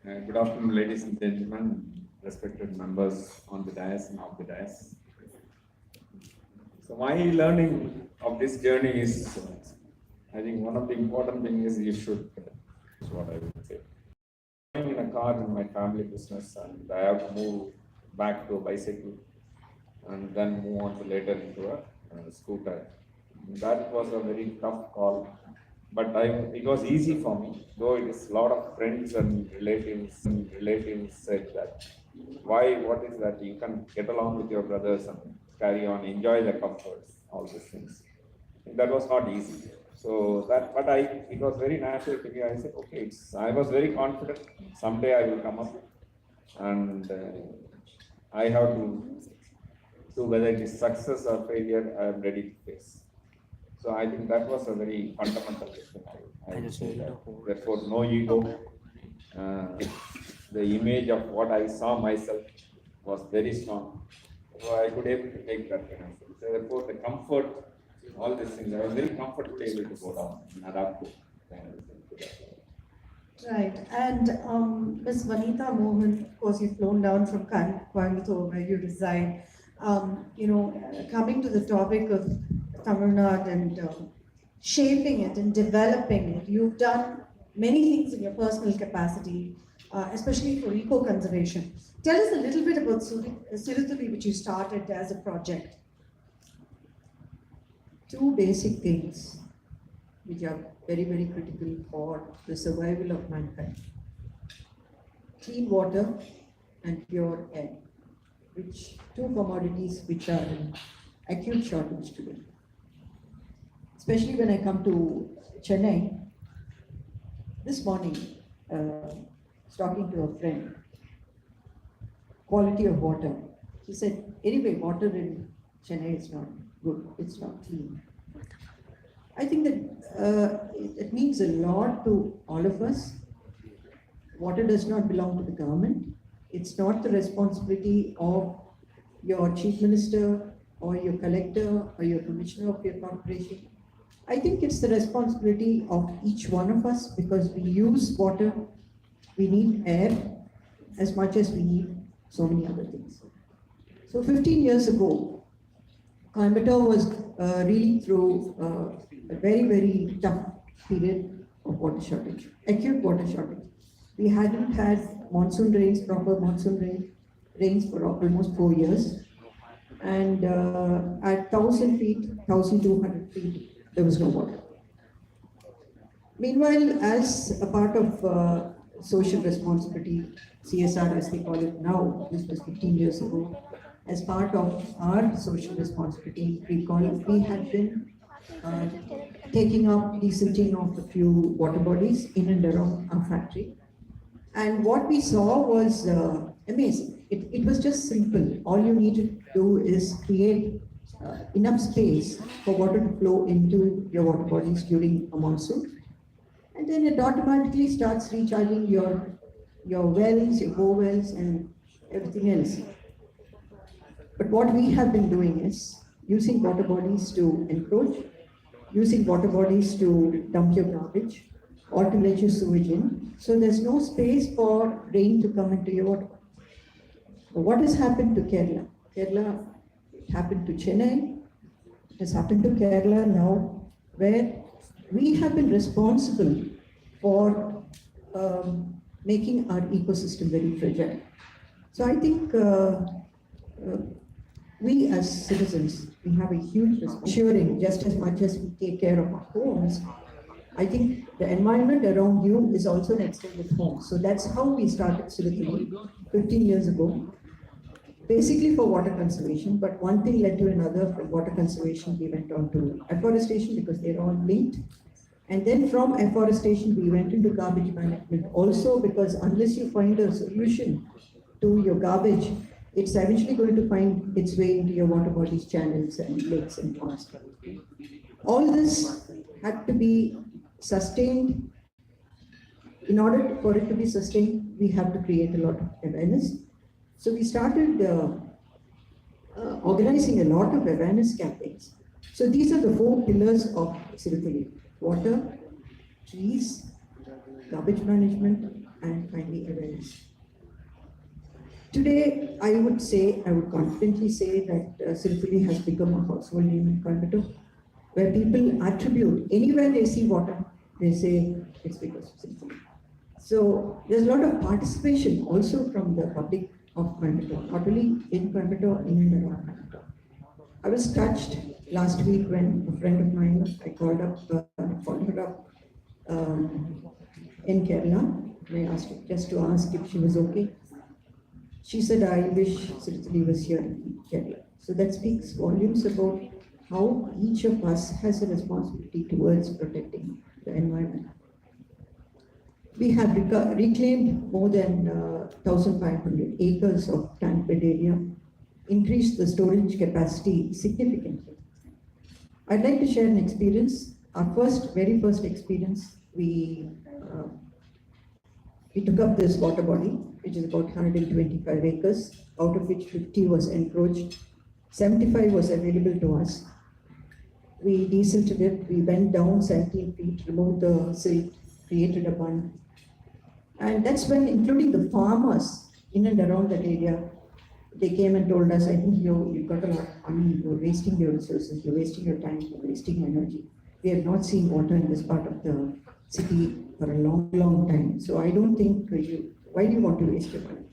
Good afternoon, ladies and gentlemen, respected members on the dais and off the dais. So my learning of this journey is, I think one of the important things is you should, is what I would say. I'm in a car in my family business and I have to move back to a bicycle and then move on to later into a scooter. That was a very tough call, but it was easy for me, though it is a lot of friends and relatives said that, why, what is that, you can get along with your brothers and carry on, enjoy the comforts, all these things. That was not easy. So that, but it was very natural to me. I said, okay, I was very confident, someday I will come up and I have to whether it is success or failure, I am ready to face. So I think that was a very fundamental thing. I would say that. Therefore, no ego. The image of what I saw myself was very strong. So I could able to take that kind of thing. So therefore, the comfort, all these things, I was very comfortably able to go down and adapt to that. Right, and Ms. Vanita Mohan, of course, you've flown down from Coimbatore, where you reside. Coming to the topic of Tamil Nadu and shaping it and developing it, you've done many things in your personal capacity, especially for eco-conservation. Tell us a little bit about Sirutuli, which you started as a project. Two basic things which are very, very critical for the survival of mankind. Clean water and pure air, which two commodities which are in acute shortage today. Especially when I come to Chennai, this morning, talking to a friend, quality of water. He said, anyway, water in Chennai is not good, it's not clean. I think that it means a lot to all of us. Water does not belong to the government. It's not the responsibility of your chief minister or your collector or your commissioner of your corporation. I think it's the responsibility of each one of us, because we use water, we need air as much as we need so many other things. So 15 years ago, Coimbatore was really through a very, very tough period of water shortage, acute water shortage. We hadn't had monsoon rains, proper monsoon rains for almost 4 years. And at 1,000 feet, 1,200 feet, there was no water. Meanwhile, as a part of social responsibility, CSR as they call it now, this was 15 years ago, as part of our social responsibility, we had been taking up desilting of a few water bodies in and around our factory. And what we saw was amazing. It was just simple. All you need to do is create enough space for water to flow into your water bodies during a monsoon. And then it automatically starts recharging your wells, your bore wells, and everything else. But what we have been doing is using water bodies to encroach, using water bodies to dump your garbage or to let your sewage in. So there's no space for rain to come into your water. But what has happened to Kerala? Kerala, it happened to Chennai, it has happened to Kerala now, where we have been responsible for making our ecosystem very fragile. So I think we as citizens, we have a huge responsibility, just as much as we take care of our homes. I think the environment around you is also an extended home. So that's how we started Sirutuli 15 years ago, basically for water conservation, but one thing led to another. From water conservation, we went on to afforestation because they're all linked. And then from afforestation, we went into garbage management also, because unless you find a solution to your garbage, it's eventually going to find its way into your water bodies, channels, and lakes and ponds. All this had to be sustained. In order for it to be sustained, we have to create a lot of awareness. So we started organizing a lot of awareness campaigns. So these are the 4 pillars of Sirutuli: water, trees, garbage management, and finally awareness. issues. Today, I would confidently say that Sirpuri has become a household name in Coimbatore, where people attribute, anywhere they see water, they say it's because of Sirpuri. So there's a lot of participation also from the public of Coimbatore, not only in Coimbatore, in and around Coimbatore. I was touched last week when a friend of mine, I called her up in Kerala. And I asked her just to ask if she was okay. She said, I wish Sirtali was here in Kerala. So that speaks volumes about how each of us has a responsibility towards protecting the environment. We have reclaimed more than 1,500 acres of tank bed area, increased the storage capacity significantly. I'd like to share an experience. Our very first experience, we took up this water body, which is about 125 acres, out of which 50 was encroached, 75 was available to us. We desilted it, we went down 17 feet, removed the silt, created a bund. And that's when, including the farmers in and around that area, they came and told us, I think you've got a lot of money, you're wasting your resources, you're wasting your time, you're wasting energy. We have not seen water in this part of the city for a long, long time. So I don't think why do you want to waste your money?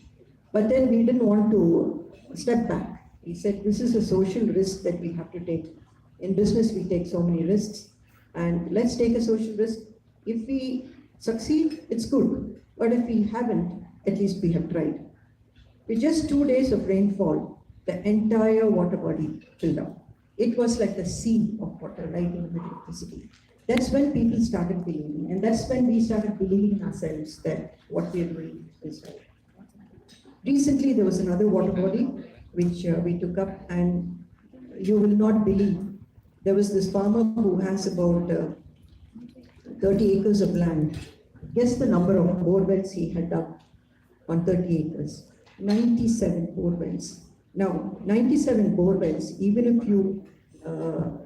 But then we didn't want to step back. We said, this is a social risk that we have to take. In business, we take so many risks, and let's take a social risk. If we succeed, it's good. But if we haven't, at least we have tried. With just 2 days of rainfall, the entire water body filled up. It was like a sea of water right in the middle of the city. That's when people started believing, and that's when we started believing in ourselves that what we are doing is right. Recently, there was another water body which we took up, and you will not believe, there was this farmer who has about 30 acres of land. Guess the number of bore wells he had dug on 30 acres. 97 bore wells. Now, 97 bore wells, even if you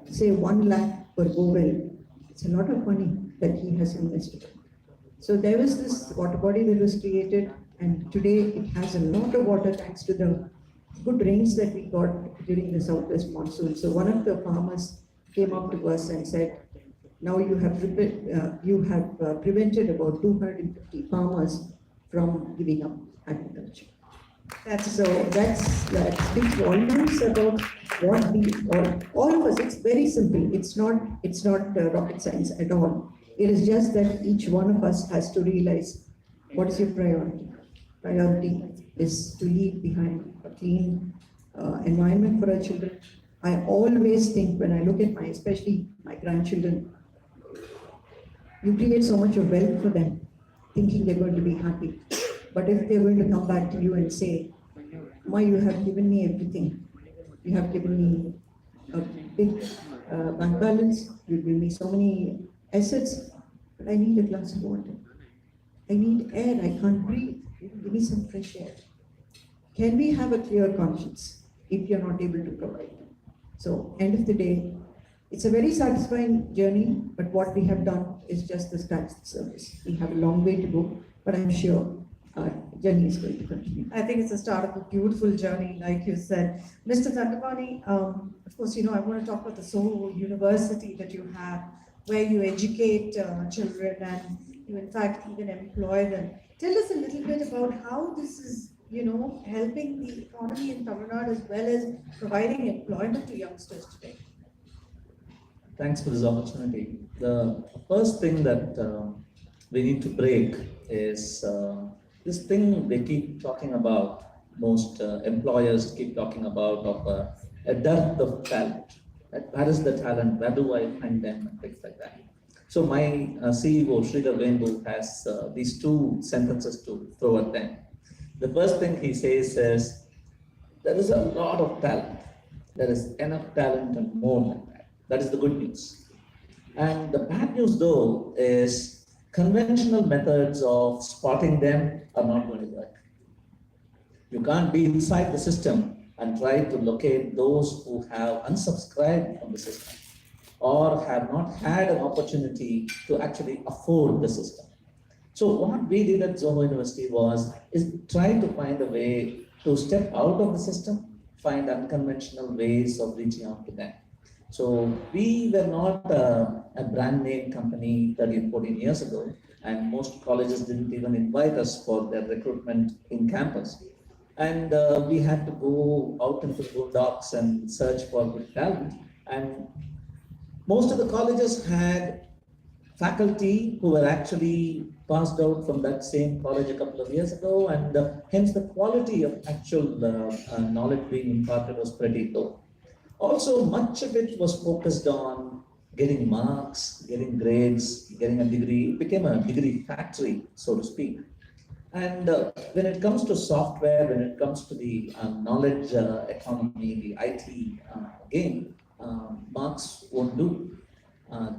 say 1 lakh per bore well, it's a lot of money that he has invested. So there was this water body that was created, and today it has a lot of water thanks to the good rains that we got during the southwest monsoon. So one of the farmers came up to us and said, now you have prevented about 250 farmers from giving up agriculture. That speaks volumes about what we all of us. It's very simple. It's not rocket science at all. It is just that each one of us has to realize what is your priority. Priority is to leave behind a clean environment for our children. I always think when I look at especially my grandchildren, you create so much of wealth for them, thinking they're going to be happy. But if they're going to come back to you and say, Ma, you have given me everything. You have given me a big bank balance. You've given me so many assets, but I need a glass of water. I need air. I can't breathe. Give me some fresh air. Can we have a clear conscience if you're not able to provide them? So, end of the day, it's a very satisfying journey, but what we have done is just the scratch the surface. We have a long way to go, but I'm sure our journey is going to continue. I think it's the start of a beautiful journey, like you said. Mr. Tandapani, of course, I want to talk about the Soho University that you have, where you educate children and you, in fact, even employ them. Tell us a little bit about how this is, helping the economy in Tamil Nadu as well as providing employment to youngsters today. Thanks for this opportunity. The first thing that we need to break is this thing they keep talking about, most employers keep talking about, of a dearth of talent. Where is the talent? Where do I find them? And things like that. So my CEO, Sridhar Venbu, has these 2 sentences to throw at them. The first thing he says is, there is a lot of talent. There is enough talent and more than that. That is the good news. And the bad news, though, is conventional methods of spotting them are not going to work. You can't be inside the system and try to locate those who have unsubscribed from the system or have not had an opportunity to actually afford the system. So what we did at Zoho University is try to find a way to step out of the system, find unconventional ways of reaching out to them. So we were not a brand name company 13, 14 years ago, and most colleges didn't even invite us for their recruitment in campus. And we had to go out into the boondocks and search for good talent. And most of the colleges had faculty who were actually passed out from that same college a couple of years ago, and hence the quality of actual knowledge being imparted was pretty low. Also, much of it was focused on getting marks, getting grades, getting a degree. It became a degree factory, so to speak. And when it comes to software, when it comes to the knowledge economy, the IT game, marks won't do.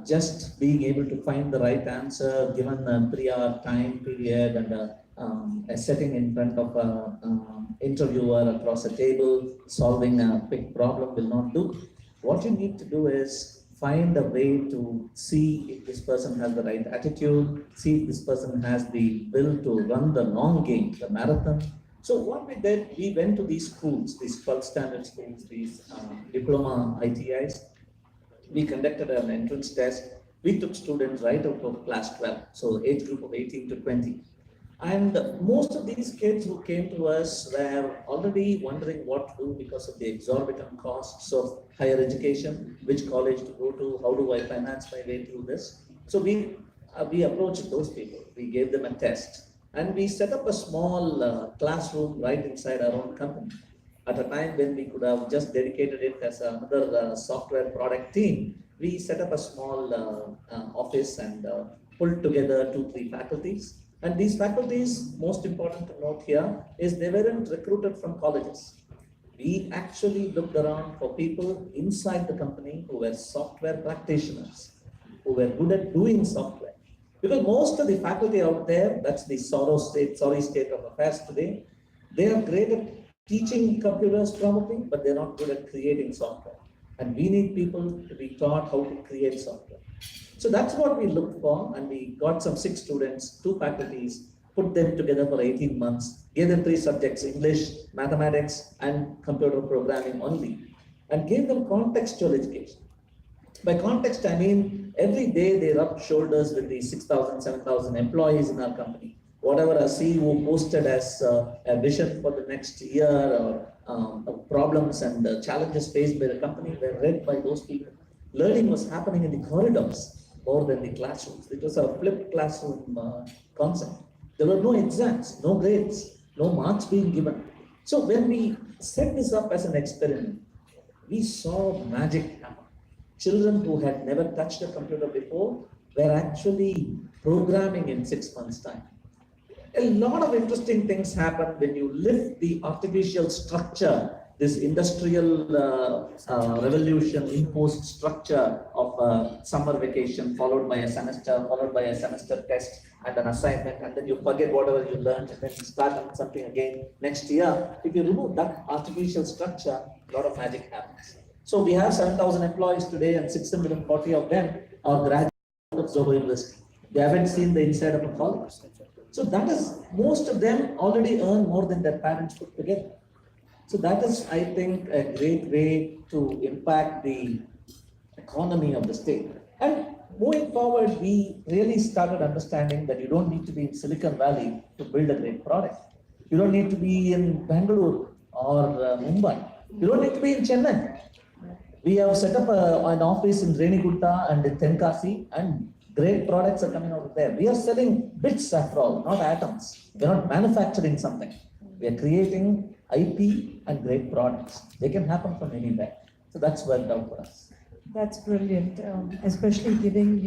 Just being able to find the right answer given a 3-hour time period and a setting in front of an interviewer across a table, solving a quick problem will not do. What you need to do is find a way to see if this person has the right attitude, see if this person has the will to run the long game, the marathon. So what we did, we went to these schools, these 12 standard schools, these diploma ITIs. We conducted an entrance test. We took students right out of class 12, so age group of 18 to 20. And most of these kids who came to us were already wondering what to do because of the exorbitant costs of higher education, which college to go to, how do I finance my way through this. So we approached those people. We gave them a test, and we set up a small classroom right inside our own company. At a time when we could have just dedicated it as another software product team, we set up a small office and pulled together 2-3 faculties. And these faculties, most important to note here, is they weren't recruited from colleges. We actually looked around for people inside the company who were software practitioners, who were good at doing software. Because most of the faculty out there, that's the sorry state of affairs today, they are great at teaching computers probably, but they're not good at creating software. And we need people to be taught how to create software. So that's what we looked for, and we got some 6 students, 2 faculties, put them together for 18 months, gave them 3 subjects, English, mathematics, and computer programming only, and gave them contextual education. By context, I mean every day they rubbed shoulders with the 6,000, 7,000 employees in our company. Whatever our CEO posted as a vision for the next year or problems and challenges faced by the company were read by those people. Learning was happening in the corridors more than the classrooms. It was a flipped classroom concept. There were no exams, no grades, no marks being given. So when we set this up as an experiment, we saw magic happen. Children who had never touched a computer before were actually programming in 6 months' time. A lot of interesting things happen when you lift the artificial structure, this industrial revolution imposed structure of summer vacation followed by a semester test and an assignment, and then you forget whatever you learned and then you start on something again next year. If you remove that artificial structure, a lot of magic happens. So we have 7,000 employees today, and 640 of them are graduates of Zoho University. They haven't seen the inside of a college. So that is, most of them already earn more than their parents put together. So that is, I think, a great way to impact the economy of the state. And moving forward, we really started understanding that you don't need to be in Silicon Valley to build a great product. You don't need to be in Bangalore or Mumbai. You don't need to be in Chennai. We have set up an office in Renigutta and in Tenkasi, and great products are coming out of there. We are selling bits after all, not atoms. We are not manufacturing something. We are creating IP and great products. They can happen from anywhere. So that's worked out for us. That's brilliant, especially giving,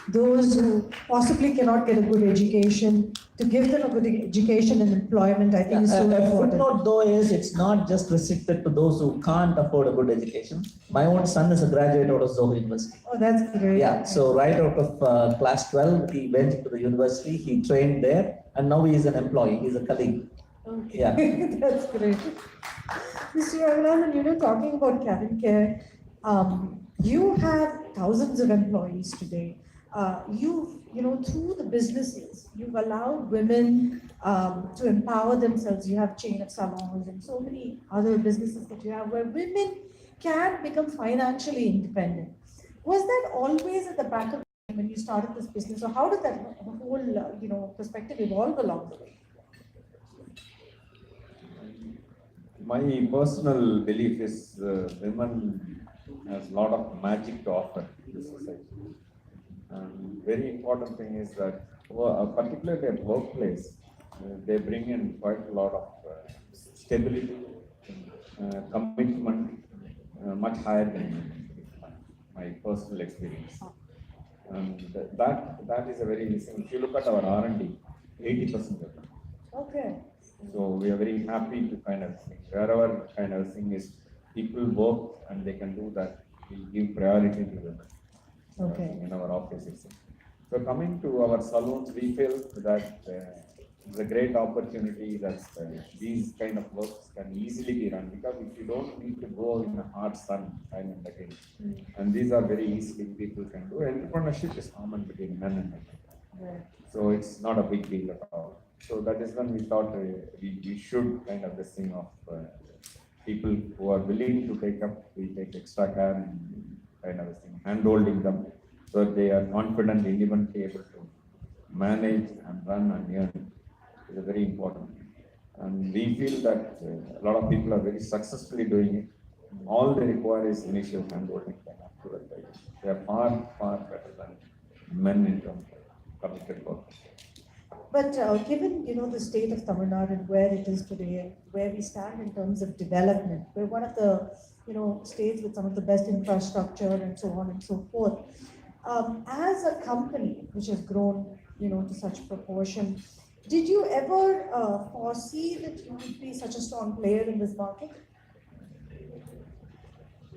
those who possibly cannot get a good education, to give them a good education and employment, I think is so A important. footnote though is, it's not just restricted to those who can't afford a good education. My own son is a graduate out of Zoho University. Oh, that's great. Yeah, so right out of class 12, he went into the university, he trained there, and now he is an employee, he's a colleague. Okay. Yeah. That's great. Mr. Raghunathan, talking about cabin care, you have thousands of employees today. through the businesses, you've allowed women to empower themselves. You have chain of salons and so many other businesses that you have where women can become financially independent. Was that always at the back of when you started this business, or how did that whole perspective evolve along the way? My personal belief is women has a lot of magic to offer to the society. And very important thing is that, particularly at workplace, they bring in quite a lot of stability, commitment, much higher than men, my personal experience. And that is a very, if you look at our R&D, 80% of them. Okay. So we are very happy to kind of think, wherever kind of thing is people work and they can do that, we give priority to them. Okay. In our offices. So coming to our salons, we feel that it's a great opportunity that these kind of works can easily be run, because if you don't need to go in a hard sun time and again, and these are very easily people can do. Entrepreneurship is common between men and women. Right. So it's not a big deal at all. So that is when we thought we should kind of this thing of people who are willing to take up, we take extra care and kind of this thing, hand holding them, so they are confident, independently able to manage and run and earn is a very important. And we feel that a lot of people are very successfully doing it. All they require is initial hand holding. They are far, far better than men in terms of committed work. But given the state of Tamil Nadu and where it is today, and where we stand in terms of development, we're one of the states with some of the best infrastructure and so on and so forth. As a company which has grown to such proportion, did you ever foresee that you would be such a strong player in this market?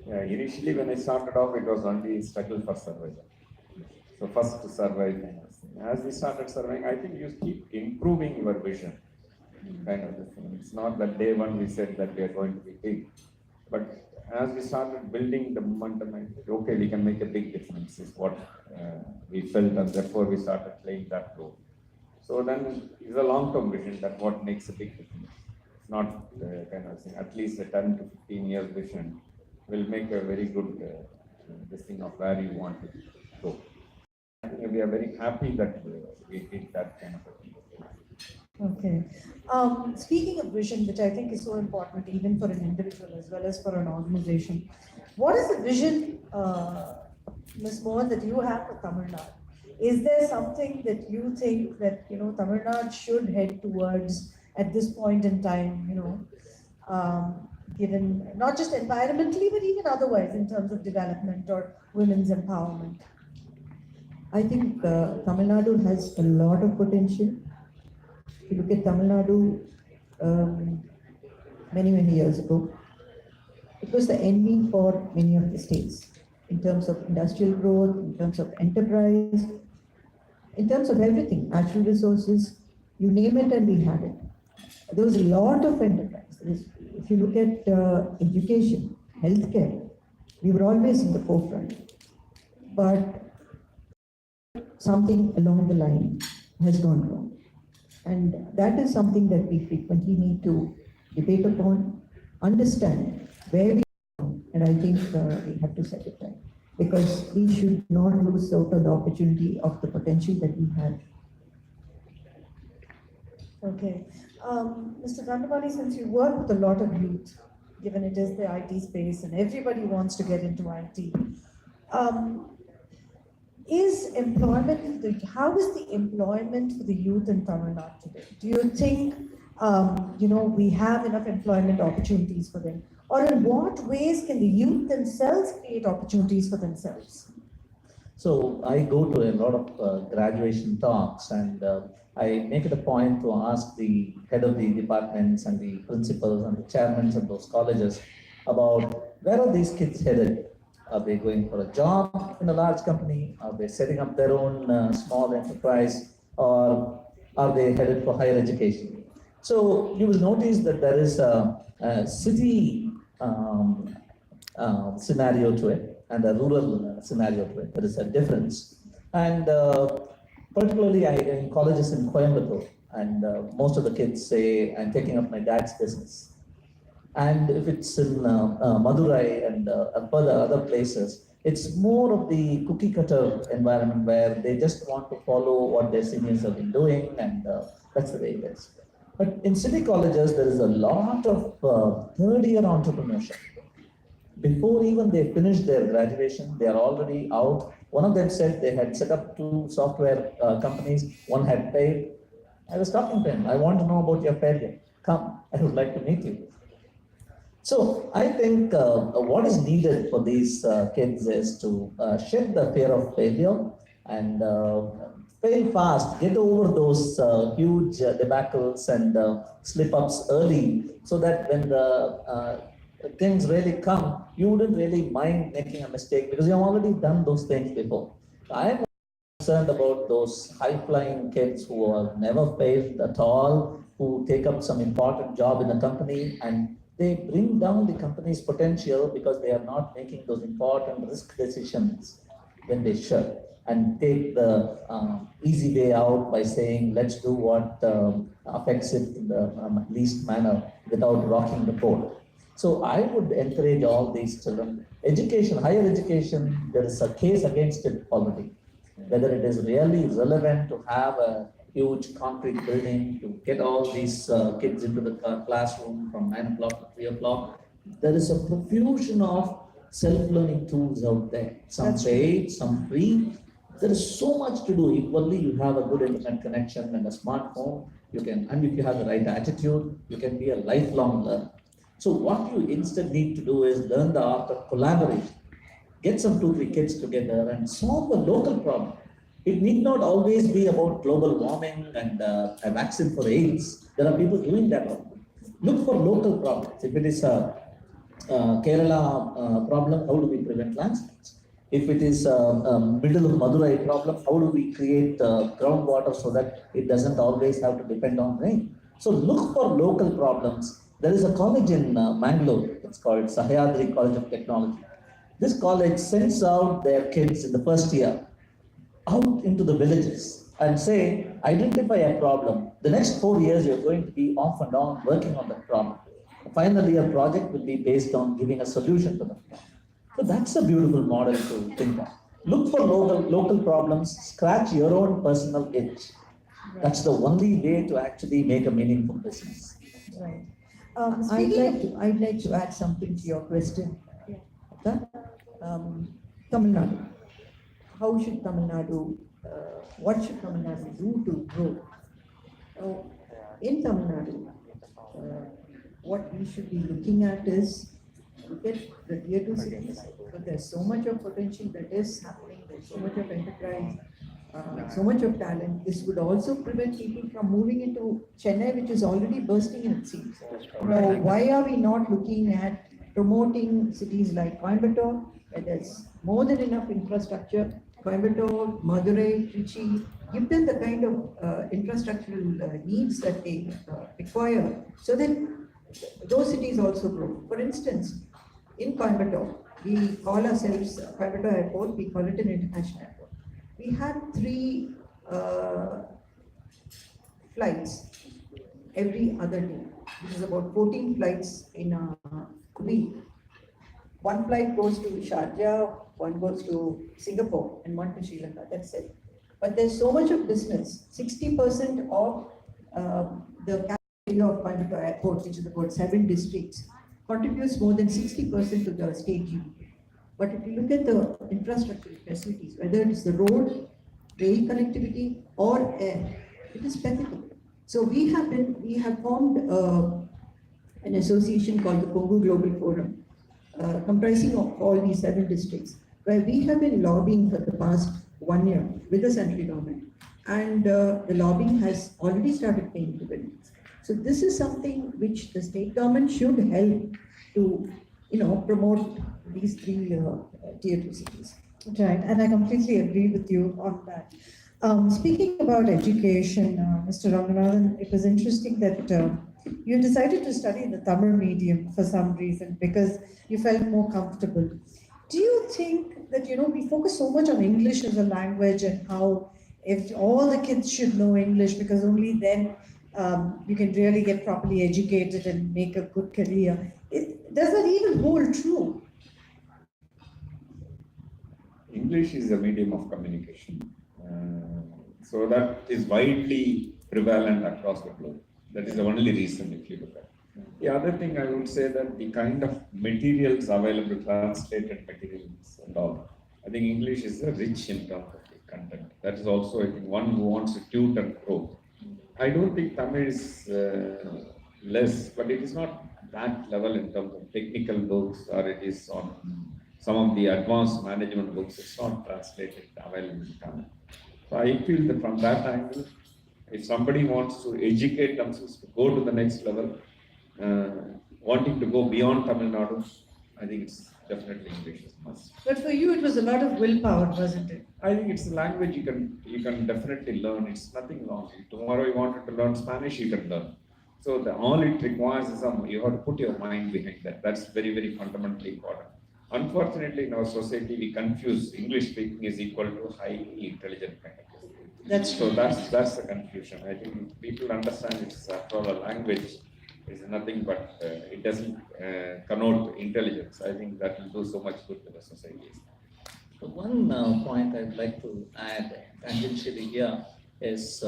Yeah, initially when I started off, it was only struggle for survival. So first to survive. As we started surviving, I think you keep improving your vision, kind of the thing. It's not that day one we said that we are going to be big, but as we started building the momentum, I said, okay, we can make a big difference, is what we felt, and therefore we started playing that role. So then it's a long-term vision that what makes a big difference. It's not kind of thing. At least a 10 to 15 years vision will make a very good this thing of where you want to go. We are very happy that we did that kind of a thing. Okay. Speaking of vision, which I think is so important even for an individual as well as for an organization, what is the vision, Ms. Mohan, that you have for Tamil Nadu? Is there something that you think that Tamil Nadu should head towards at this point in time? Given not just environmentally but even otherwise in terms of development or women's empowerment. I think Tamil Nadu has a lot of potential. If you look at Tamil Nadu, many years ago, it was the envy for many of the states in terms of industrial growth, in terms of enterprise, in terms of everything, natural resources, you name it and we had it. There was a lot of enterprise. If you look at education, healthcare, we were always in the forefront. But something along the line has gone wrong. And that is something that we frequently need to debate upon, understand where we are, and I think we have to set it right. Because we should not lose out on the opportunity of the potential that we have. Okay. Mr. Dandapani, since you work with a lot of youth, given it is the IT space and everybody wants to get into IT, how is the employment for the youth in Tamil Nadu today? Do you think we have enough employment opportunities for them? Or in what ways can the youth themselves create opportunities for themselves? So I go to a lot of graduation talks, and I make it a point to ask the head of the departments and the principals and the chairmen of those colleges about where are these kids headed? Are they going for a job in a large company? Are they setting up their own small enterprise? Or are they headed for higher education? So you will notice that there is a city scenario to it and a rural scenario to it. There is a difference. And particularly in colleges in Coimbatore, and most of the kids say, I'm taking up my dad's business. And if it's in Madurai and other places, it's more of the cookie cutter environment where they just want to follow what their seniors have been doing, and that's the way it is. But in city colleges, there is a lot of third year entrepreneurship. Before even they finish their graduation, they are already out. One of them said they had set up 2 software companies, one had failed. I was talking to him, I want to know about your failure. Come, I would like to meet you. So I think what is needed for these kids is to shed the fear of failure and fail fast, get over those huge debacles and slip-ups early, so that when the things really come, you wouldn't really mind making a mistake because you've already done those things before. I am concerned about those high-flying kids who have never failed at all, who take up some important job in a company and they bring down the company's potential because they are not making those important risk decisions when they should, and take the easy way out by saying, let's do what affects it in the least manner without rocking the boat. So I would encourage all these children. Education, higher education, there is a case against it already. Whether it is really relevant to have a huge concrete building to get all these kids into the classroom from 9 o'clock to 3 o'clock. There is a profusion of self-learning tools out there. Some paid, some free. There is so much to do. Equally, you have a good internet connection and a smartphone. You can, and if you have the right attitude, you can be a lifelong learner. So what you instead need to do is learn the art of collaboration. Get some 2-3 kids together and solve a local problem. It need not always be about global warming and a vaccine for AIDS. There are people doing that. Look for local problems. If it is a Kerala problem, how do we prevent landslides? If it is a middle of Madurai problem, how do we create groundwater so that it doesn't always have to depend on rain? So look for local problems. There is a college in Mangalore. It's called Sahyadri College of Technology. This college sends out their kids in the first year out into the villages and say, identify a problem. The next 4 years, you're going to be off and on working on that problem. Finally, a project will be based on giving a solution to that problem. So that's a beautiful model to think of. Look for local problems, scratch your own personal itch. That's the only way to actually make a meaningful business. Right. Speaking I'd like to add something to your question. Yeah. Tamil Nadu. How should Tamil Nadu, what should Tamil Nadu do to grow? In Tamil Nadu, what we should be looking at is look at the tier 2 cities. So there's so much of potential that is happening. There's so much of enterprise, so much of talent. This would also prevent people from moving into Chennai, which is already bursting in its seams. Now, why are we not looking at promoting cities like Coimbatore, where there's more than enough infrastructure? Coimbatore, Madurai, Trichy, give them the kind of infrastructural needs that they require, so that those cities also grow. For instance, in Coimbatore, we call ourselves Coimbatore Airport, we call it an international airport. We had 3 flights every other day, which is about 14 flights in a week. 1 flight goes to Sharjah, 1 goes to Singapore, and 1 to Sri Lanka. That's it. But there's so much of business. 60% of the area of Coimbatore Airport, which is about 7 districts, contributes more than 60% to the state GDP. But if you look at the infrastructure facilities, whether it is the road, rail connectivity, or air, it is pathetic. So we have formed an association called the Congo Global Forum, comprising of all these 7 districts, where we have been lobbying for the past 1 year with the central government, and the lobbying has already started paying dividends. So this is something which the state government should help to, promote these 3 tier 2 cities. Right, and I completely agree with you on that. Speaking about education, Mr. Ranganathan, it was interesting that you decided to study the Tamil medium for some reason because you felt more comfortable. Do you think that, we focus so much on English as a language and how if all the kids should know English because only then you can really get properly educated and make a good career. Does that even hold true? English is a medium of communication. So that is widely prevalent across the globe. That is the only reason if you look at it. The other thing I would say that the kind of materials available, translated materials and all, I think English is rich in terms of the content. That is also, I think, one who wants to tutor growth. I don't think Tamil is less, but it is not that level in terms of technical books, or it is on some of the advanced management books. It's not translated available in Tamil. So I feel that from that angle, if somebody wants to educate themselves to go to the next level, wanting to go beyond Tamil Nadu, I think it's definitely English is must. But for you, it was a lot of willpower, wasn't it? I think it's a language you can definitely learn. It's nothing wrong. Tomorrow you wanted to learn Spanish, you can learn. So all it requires is you have to put your mind behind that. That's very, very fundamentally important. Unfortunately, in our society, we confuse English speaking is equal to highly intelligent kind of person. That's So that's the confusion. I think people understand it's after all a language. Is nothing but it doesn't connote intelligence. I think that will do so much good to the society. So one point I'd like to add tangentially here is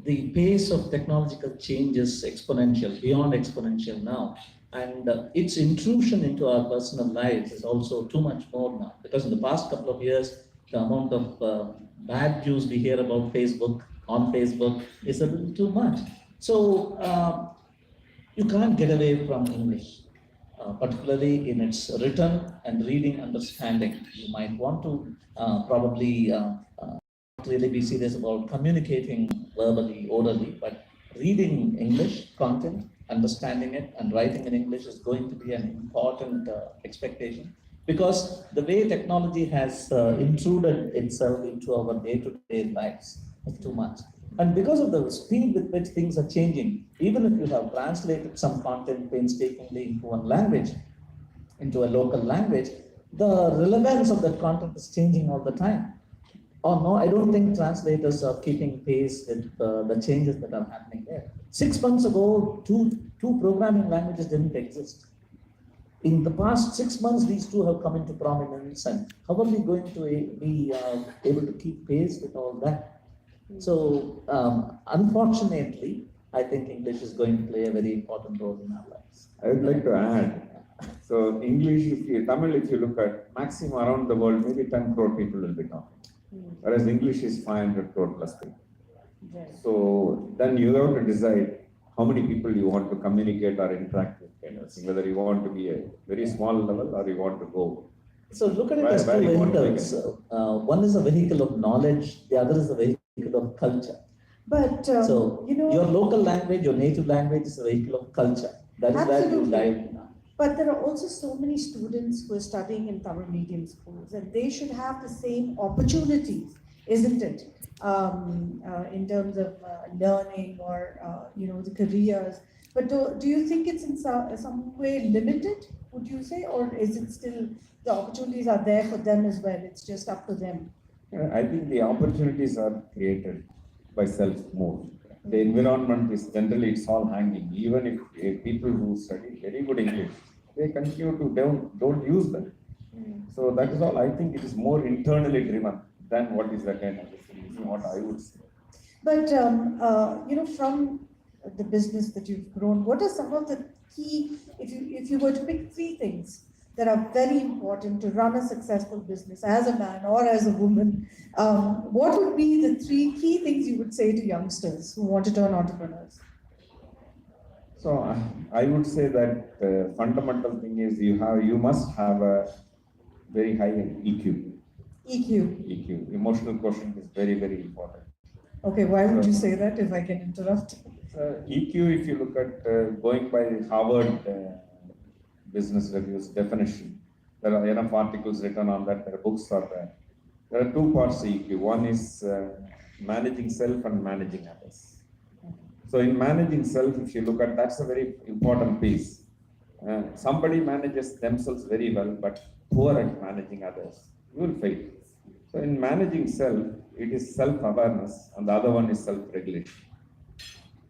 the pace of technological change is exponential, beyond exponential now. And its intrusion into our personal lives is also too much more now. Because in the past couple of years, the amount of bad news we hear about Facebook, on Facebook, is a little too much. So you can't get away from English, particularly in its written and reading understanding. You might want to probably really be serious about communicating verbally, orally, but reading English content, understanding it, and writing in English is going to be an important expectation, because the way technology has intruded itself into our day-to-day lives is too much. And because of the speed with which things are changing, even if you have translated some content painstakingly into one language, into a local language, the relevance of that content is changing all the time. Or no, I don't think translators are keeping pace with the changes that are happening there. 6 months ago, two programming languages didn't exist. In the past 6 months, these two have come into prominence, and how are we going to be able to keep pace with all that? So, unfortunately, I think English is going to play a very important role in our lives. I would like to add. So English, Tamil, if you look at maximum around the world, maybe 10 crore people will be talking. Whereas English is 500 crore plus people. So then you have to decide how many people you want to communicate or interact with, kind of thing, whether you want to be a very small level or you want to go. So look at it as two vehicles. One is a vehicle of knowledge, the other is a vehicle of culture. But your local language, your native language is a vehicle of culture. That is where you live. But there are also so many students who are studying in Tamil medium schools, and they should have the same opportunities, isn't it? In terms of learning or the careers. But do you think it's in some way limited? Would you say, or is it still the opportunities are there for them as well? It's just up to them. I think the opportunities are created by self-move. The environment is generally, it's all hanging. Even if people who study very good English, they continue to don't use them. So that is all. I think it is more internally driven than what is the kind of what I would say. But from the business that you've grown, what are some of the key, if you were to pick 3 things that are very important to run a successful business as a man or as a woman, what would be the 3 key things you would say to youngsters who want to turn entrepreneurs? So I would say that the fundamental thing is you must have a very high EQ. EQ. Emotional quotient is very, very important. Okay, why would you say that, if I can interrupt? EQ, if you look at going by Harvard Business Review's definition, there are enough articles written on that, there are books are there. There are 2 parts to EQ. One is managing self and managing others. So in managing self, if you look at, that's a very important piece. Somebody manages themselves very well, but poor at managing others, you will fail. So in managing self, it is self-awareness, and the other one is self-regulation.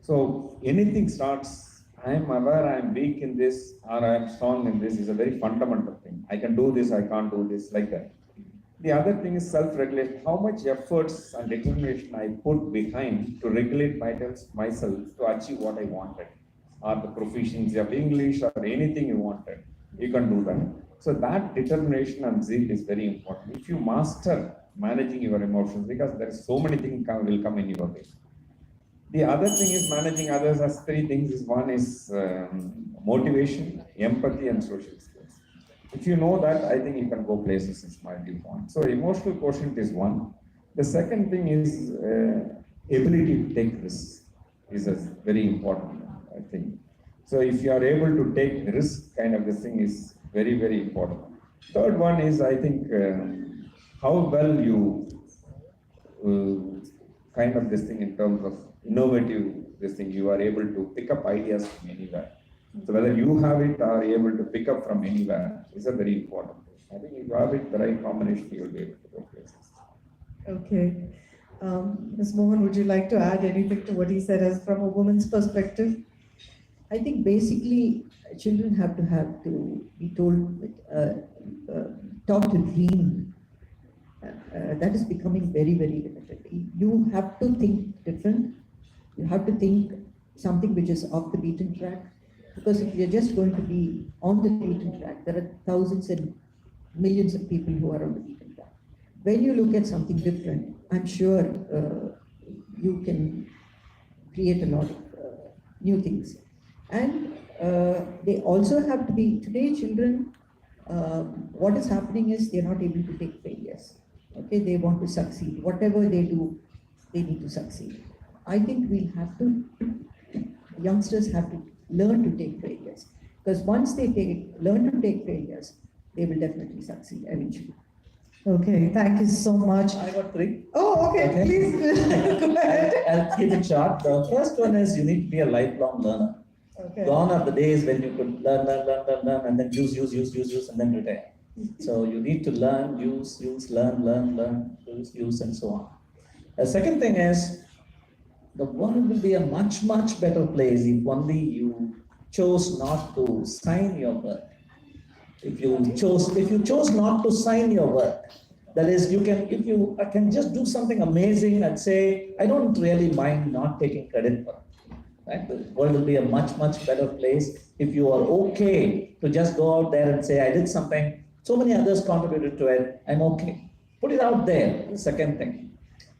So anything starts, I am aware I am weak in this or I am strong in this is a very fundamental thing. I can do this, I can't do this, like that. The other thing is self-regulation. How much efforts and determination I put behind to regulate myself to achieve what I wanted, or the proficiency of English or anything you wanted, you can do that. So that determination and zeal is very important. If you master managing your emotions, because there are so many things will come in your way. The other thing is managing others as three things. Is one is motivation, empathy, and social skills. If you know that, I think you can go places in my viewpoint. So emotional quotient is one. The second thing is ability to take risks is a very important thing. So if you are able to take risk, kind of this thing is very, very important. Third one is, I think, how well you kind of this thing in terms of innovative this thing, you are able to pick up ideas from anywhere. So whether you have it or able to pick up from anywhere is a very important thing. I think if you have it, the right combination, you will be able to go places. Okay. Ms. Mohan, would you like to add anything to what he said as from a woman's perspective? I think basically children have to be told, taught to dream. That is becoming very, very limited. You have to think different. You have to think something which is off the beaten track. Because if you're just going to be on the beaten track, there are thousands and millions of people who are on the beaten track. When you look at something different, I'm sure you can create a lot of new things. And they also have to be, today children, what is happening is they're not able to take failures. Okay, they want to succeed. Whatever they do, they need to succeed. I think youngsters have to learn to take failures. Because once they learn to take failures, they will definitely succeed eventually. Okay, thank you so much. I got three. Oh, okay, please go ahead. I'll keep it short. The first one is you need to be a lifelong learner. Okay. Gone are the days when you could learn, and then use, and then retire. So you need to learn, use, learn, use, and so on. The second thing is, the world will be a much, much better place if only you chose not to sign your work. If you chose not to sign your work, that is, if you can just do something amazing and say, I don't really mind not taking credit for it. Right? The world will be a much, much better place if you are okay to just go out there and say, I did something, so many others contributed to it, I'm okay. Put it out there, the second thing.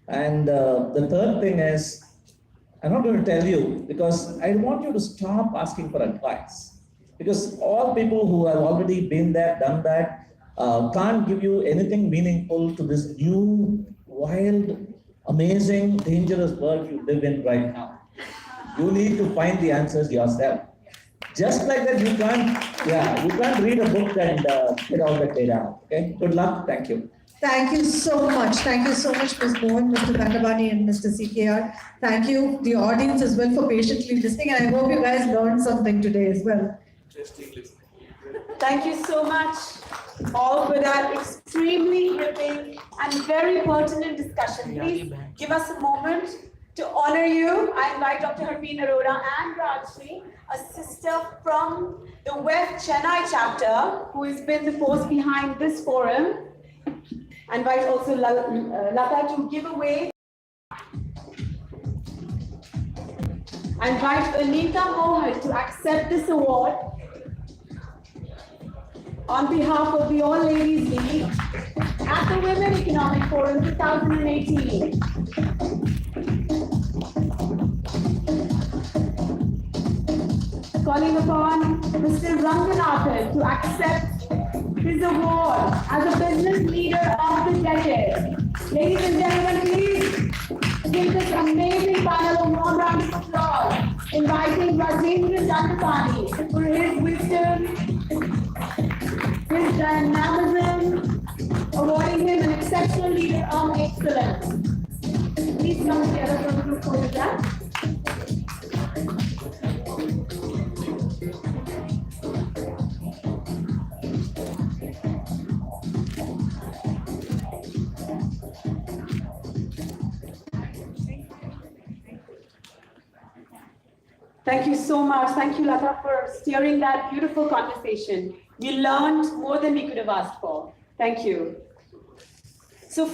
And the third thing is, I'm not going to tell you because I want you to stop asking for advice. Because all people who have already been there, done that, can't give you anything meaningful to this new, wild, amazing, dangerous world you live in right now. You need to find the answers yourself. Just like that, you can't read a book and get all the data. Okay. Good luck. Thank you. Thank you so much. Thank you so much, Ms. Mohan, Mr. Dandabani, and Mr. CKR. Thank you, the audience as well, for patiently listening. And I hope you guys learned something today as well. Thank you so much all for that extremely gripping and very pertinent discussion. Please give us a moment to honor you. I invite Dr. Harveen Arora and Rajshri, a sister from the West Chennai chapter, who has been the force behind this forum. I invite also Lata to give away. I invite Anita Mohan to accept this award on behalf of the All Ladies League at the Women Economic Forum 2018. Calling upon Mr. Ranganathan to accept his award as a business leader of the decade. Ladies and gentlemen, please give this amazing panel a warm round of applause, inviting Rajendra Dandapani for his wisdom, his dynamism, awarding him an exceptional leader of excellence. Please come together for a group photograph. Thank you so much. Thank you, Lata, for steering that beautiful conversation. We learned more than we could have asked for. Thank you. So.